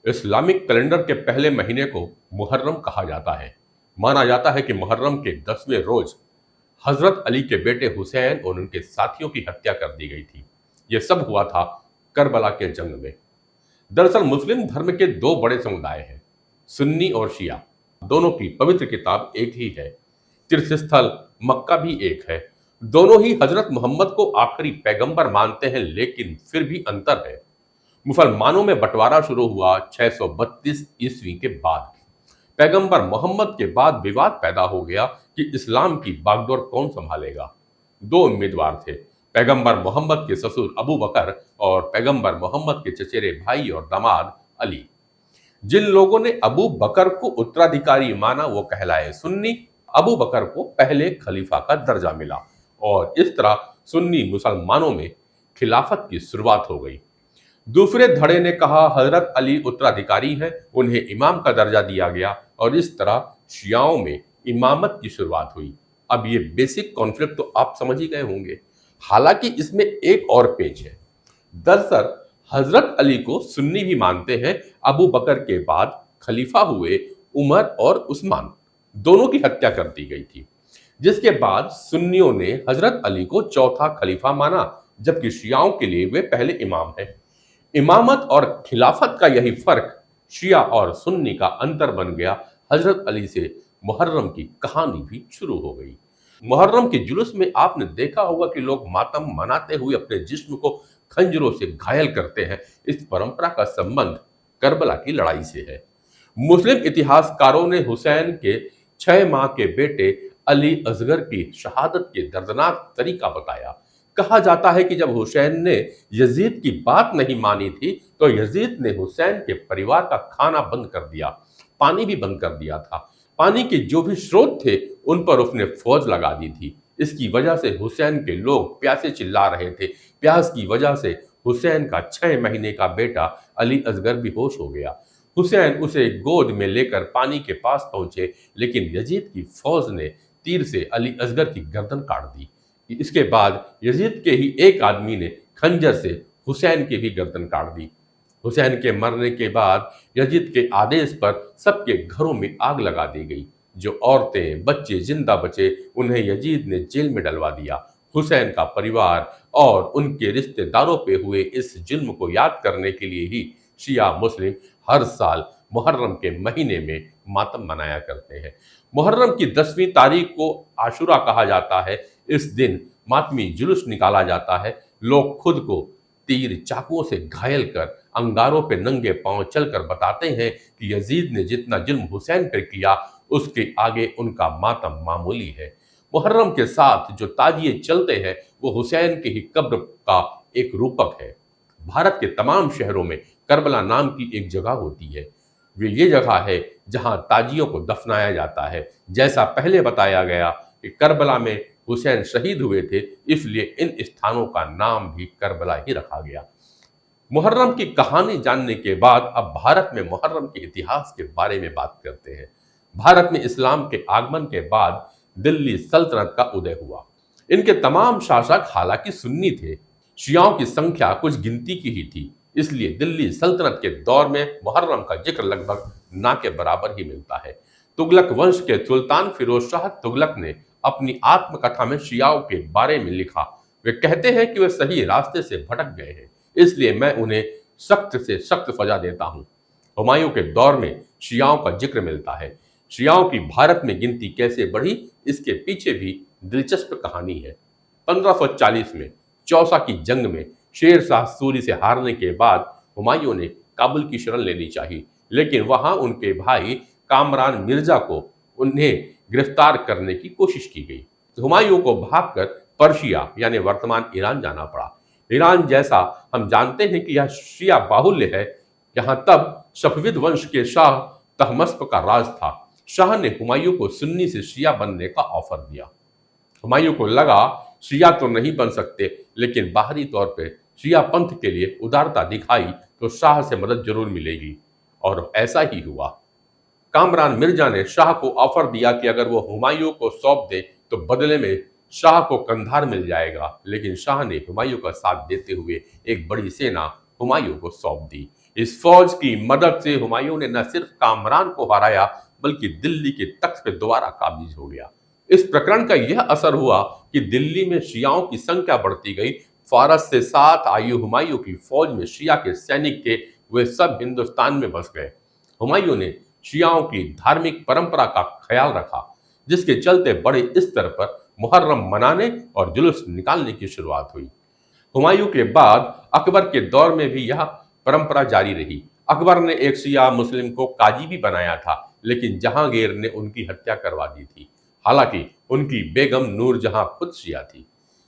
Islamic calendar के पहले महीने को मुहर्रम कहा जाता है। माना जाता है कि मुहर्रम के 10वें रोज हजरत अली के बेटे हुसैन और उनके साथियों की हत्या कर दी गई थी। यह सब हुआ था करबला के जंग में। दरअसल मुस्लिम धर्म के दो बड़े समुदाय हैं, सुन्नी और शिया। दोनों की पवित्र किताब एक ही है, तीर्थस्थल मक्का भी एक है। दोनों ही हजरत मोहम्मद को आखिरी पैगंबर मानते हैं, लेकिन फिर भी अंतर है। मुसलमानों में बंटवारा शुरू हुआ 632 ईस्वी के बाद। पैगंबर मोहम्मद के बाद विवाद पैदा हो गया कि इस्लाम की बागडोर कौन संभालेगा। दो उम्मीदवार थे, पैगंबर मोहम्मद के ससुर अबू बकर और पैगंबर मोहम्मद के चचेरे भाई और दामाद अली। जिन लोगों ने अबू बकर को उत्तराधिकारी माना वो कहलाए सुन्नी। अबू बकर को पहले खलीफा का दर्जा मिला और इस तरह सुन्नी मुसलमानों में खिलाफत की शुरुआत हो गई। दूसरे धड़े ने कहा हजरत अली उत्तराधिकारी हैं, उन्हें इमाम का दर्जा दिया गया और इस तरह शियाओं में इमामत की शुरुआत हुई। अब ये बेसिक कॉन्फ्लिक्ट तो आप समझ ही गए होंगे। हालांकि इसमें एक और पेच है। दरअसल हजरत अली को सुन्नी भी मानते हैं। अबू बकर के बाद खलीफा हुए उमर और उस्मान, दोनों की हत्या कर दी गई थी, जिसके बाद सुन्नियों ने हजरत अली को चौथा खलीफा माना, जबकि शियाओं के लिए वे पहले इमाम हैं। इमामत और खिलाफत का यही फर्क शिया और सुन्नी का अंतर बन गया। हजरत अली से मुहर्रम की कहानी भी शुरू हो गई। मुहर्रम के जुलूस में आपने देखा होगा कि लोग मातम मनाते हुए अपने जिस्म को खंजरों से घायल करते हैं। इस परंपरा का संबंध करबला की लड़ाई से है। मुस्लिम इतिहासकारों ने हुसैन के 6 माह के बेटे अली असगर की शहादत के दर्दनाक तरीका बताया। कहा जाता है कि जब हुसैन ने यजीद की बात नहीं मानी थी तो यजीद ने हुसैन के परिवार का खाना बंद कर दिया, पानी भी बंद कर दिया था। पानी के जो भी स्रोत थे उन पर उसने फौज लगा दी थी। इसकी वजह से हुसैन के लोग प्यासे चिल्ला रहे थे। प्यास की वजह से हुसैन का 6 महीने का बेटा अली असगर भी होश हो गया। हुसैन उसे गोद में लेकर पानी के पास पहुंचे, लेकिन यजीद की फौज ने तीर से अली असगर की गर्दन काट दी। इसके बाद यजीद के ही एक आदमी ने खंजर से हुसैन की भी गर्दन काट दी। हुसैन के मरने के बाद यजीद के आदेश पर सबके घरों में आग लगा दी गई। जो औरतें बच्चे जिंदा बचे उन्हें यजीद ने जेल में डलवा दिया। हुसैन का परिवार और उनके रिश्तेदारों पे हुए इस जुल्म को याद करने के लिए ही शिया मुस्लिम हर साल मुहर्रम के महीने में मातम मनाया करते हैं। मुहर्रम की 10वीं तारीख को आशुरा कहा जाता है। इस दिन मातमी जुलूस निकाला जाता है। लोग खुद को तीर चाकुओं से घायल कर अंगारों पे नंगे पांव चलकर बताते हैं कि यजीद ने जितना जुल्म हुसैन पर किया उसके आगे उनका मातम मामूली है। मुहर्रम के साथ जो ताजिए चलते हैं वो हुसैन की ही कब्र का एक रूपक है। भारत के तमाम शहरों में करबला नाम की एक जगह होती है। वे ये जगह है जहां ताजियों को दफनाया जाता है। जैसा पहले बताया गया कि करबला में हुसैन शहीद हुए थे, इसलिए इन स्थानों का नाम भी करबला ही रखा गया। मुहर्रम की कहानी जानने के बाद अब भारत में मुहर्रम के इतिहास के बारे में बात करते हैं। भारत में इस्लाम के आगमन के बाद दिल्ली सल्तनत का उदय हुआ। इनके तमाम शासक हालांकि सुन्नी थे। शियाओं की संख्या कुछ गिनती की ही थी, इसलिए दिल्ली सल्तनत के दौर में मुहर्रम का जिक्र लगभग ना के बराबर ही मिलता है। तुगलक वंश के सुल्तान फिरोज शाह तुगलक ने अपनी आत्मकथा में शियाओं के बारे में लिखा। वे कहते हैं कि वे सही रास्ते से भटक गए हैं, इसलिए मैं उन्हें सख्त से सख्त सजा देता हूं। हुमायूं के दौर में शियाओं का जिक्र मिलता है। शियाओं की भारत में गिनती कैसे बढ़ी, इसके पीछे भी दिलचस्प कहानी है। 1540 में चौसा की जंग में शेर शाह सूरी से हारने के बाद हुमायूं ने काबुल की शरण लेनी चाहिए, लेकिन वहां उनके भाई कामरान मिर्जा को उन्हें गिरफ्तार करने की कोशिश की गई। तो हुमायूं को भागकर पर्शिया यानी वर्तमान ईरान जाना पड़ा। ईरान, जैसा हम जानते हैं कि यह शिया बाहुल्य है, यहाँ तब सफविद वंश के शाह तहमस्प का राज था। शाह ने हुमायूं को सुन्नी से शिया बनने का ऑफर दिया। हुमायूं को लगा शिया तो नहीं बन सकते, लेकिन बाहरी तौर पर शिया पंथ के लिए उदारता दिखाई तो शाह से मदद जरूर मिलेगी, और ऐसा ही हुआ। कामरान मिर्जा ने शाह को ऑफर दिया कि अगर वो हुमायूं को सौंप दे तो बदले में शाह को कंधार मिल जाएगा, लेकिन शाह ने हुमायूं का साथ देते हुए एक बड़ी सेना हुमायूं को सौंप दी। इस फौज की मदद से हुमायूं ने न सिर्फ कामरान को हराया बल्कि दिल्ली के तख्त पे दोबारा काबिज हो गया। इस प्रकरण का यह असर हुआ कि दिल्ली में शियाओं की संख्या बढ़ती गई। फारस से साथ आई हुमायूं की फौज में शिया के सैनिक थे, वे सब हिंदुस्तान में बस गए। हुमायूं ने शियाओं की धार्मिक परंपरा का ख्याल रखा, जिसके चलते बड़े स्तर पर मुहर्रम मनाने और जुलूस निकालने की शुरुआत हुई। हुमायूं के बाद अकबर के दौर में भी यह परंपरा जारी रही। अकबर ने एक शिया मुस्लिम को काजी भी बनाया था, लेकिन जहांगीर ने उनकी हत्या करवा दी थी। हालांकि उनकी बेगम नूरजहां खुद शिया थी।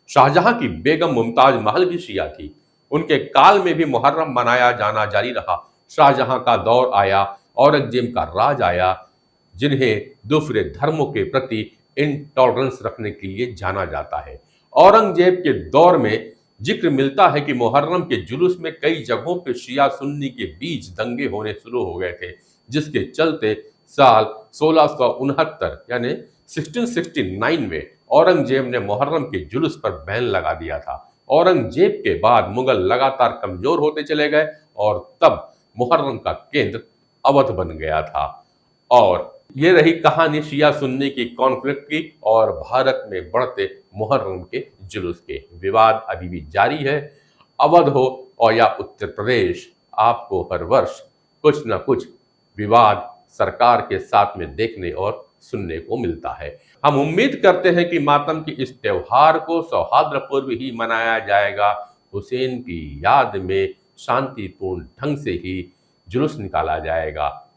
शाहजहां की बेगम मुमताज महल भी शिया थी। उनके काल में भी मुहर्रम मनाया जाना जारी रहा। शाहजहां का दौर आया, औरंगजेब का राज आया, जिन्हें दूसरे धर्मों के प्रति इंटॉलरेंस रखने के लिए जाना जाता है। औरंगजेब के दौर में जिक्र मिलता है कि मुहर्रम के जुलूस में कई जगहों पर शिया सुन्नी के बीच दंगे होने शुरू हो गए थे, जिसके चलते साल 1669 यानी 1669 में औरंगजेब ने मुहर्रम के जुलूस पर बैन लगा दिया था। औरंगजेब के बाद मुगल लगातार कमजोर होते चले गए और तब मुहर्रम का केंद्र अवध बन गया था। और ये रही कहानी शिया सुन्नी की कॉन्फ्लिक्ट की और भारत में बढ़ते मुहर्रम के जुलूस के। विवाद अभी भी जारी है। अवध हो और या उत्तर प्रदेश, आपको हर वर्ष कुछ न कुछ विवाद सरकार के साथ में देखने और सुनने को मिलता है। हम उम्मीद करते हैं कि मातम के इस त्योहार को सौहार्दपूर्व ही मनाया जाएगा। हुसैन की याद में शांतिपूर्ण ढंग से ही जुलूस निकाला जाएगा।